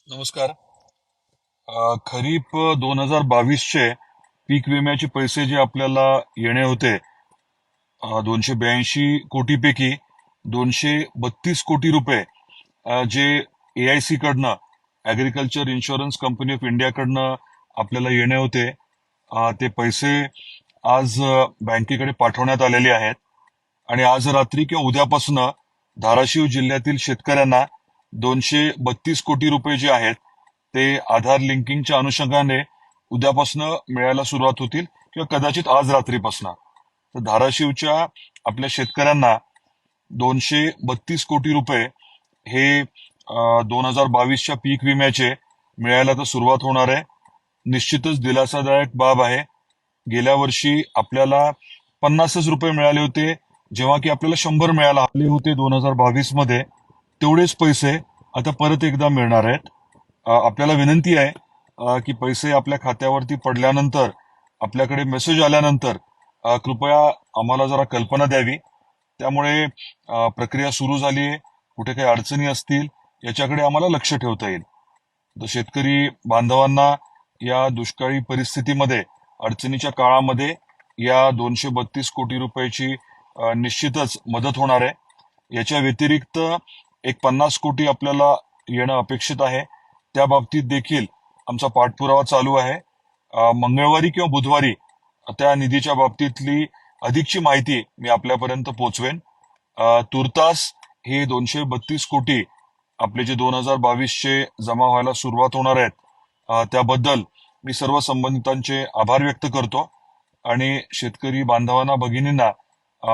नमस्कार. खरीप 2022चे पीक विम्याचे पैसे जे आपल्याला येणे होते 282 कोटीपैकी 232 कोटी रुपये जे AIC कडनं ऍग्रिकल्चर इन्शुरन्स कंपनी ऑफ इंडियाकडनं आपल्याला येणे होते ते पैसे आज बँकेकडे पाठवण्यात आलेले आहेत आणि आज रात्री किंवा उद्यापासून धाराशिव जिल्ह्यातील शेतकऱ्यांना 232 कोटी रुपये जे आहेत ते आधार लिंकिंगच्या अनुषंगाने उद्यापासून मिळायला सुरुवात होतील किंवा कदाचित आज रात्रीपासून. तर धाराशिवच्या आपल्या शेतकऱ्यांना 232 कोटी रुपये हे 2022च्या पीक विम्याचे मिळायला तर सुरुवात होणार आहे. निश्चितच दिलासादायक बाब आहे. गेल्या वर्षी आपल्याला 50च रुपये मिळाले होते, जेव्हा की आपल्याला 100 मिळायला आले होते 2022 मध्ये. तेवढेच पैसे आता परत एकदा मिळणार आहेत. आपल्याला विनंती आहे की पैसे आपल्या खात्यावरती पडल्यानंतर, आपल्याकडे मेसेज आल्यानंतर कृपया आम्हाला जरा कल्पना द्यावी. त्यामुळे प्रक्रिया सुरू झाली आहे, कुठे काही अडचणी असतील याच्याकडे आम्हाला लक्ष ठेवता येईल. तर शेतकरी बांधवांना या दुष्काळी परिस्थितीमध्ये, अडचणीच्या काळामध्ये या 232 कोटी रुपयाची निश्चितच मदत होणार आहे. याच्या व्यतिरिक्त एक 50 कोटी आपल्याला येणं अपेक्षित आहे. त्या बाबतीत देखील आमचा पाठपुरावा चालू आहे. मंगळवारी किंवा बुधवारी त्या निधीच्या बाबतीतली अधिकची माहिती मी आपल्यापर्यंत पोहोचवेन. तुर्तास हे 232 कोटी आपले जे 2022चे जमा व्हायला सुरुवात होणार आहेत त्याबद्दल मी सर्व संबंधितांचे आभार व्यक्त करतो आणि शेतकरी बांधवांना, भगिनींना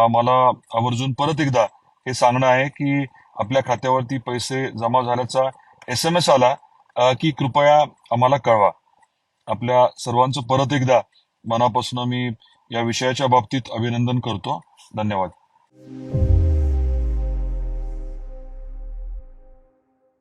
मला आवर्जून परत एकदा हे सांगणं आहे की आपल्या खात्यावरती पैसे जमा झाल्याचा SMS आला की कृपया आम्हाला कळवा. आपल्या सर्वांचं परत एकदा मनापासून मी या विषयाच्या बाबतीत अभिनंदन करतो. धन्यवाद.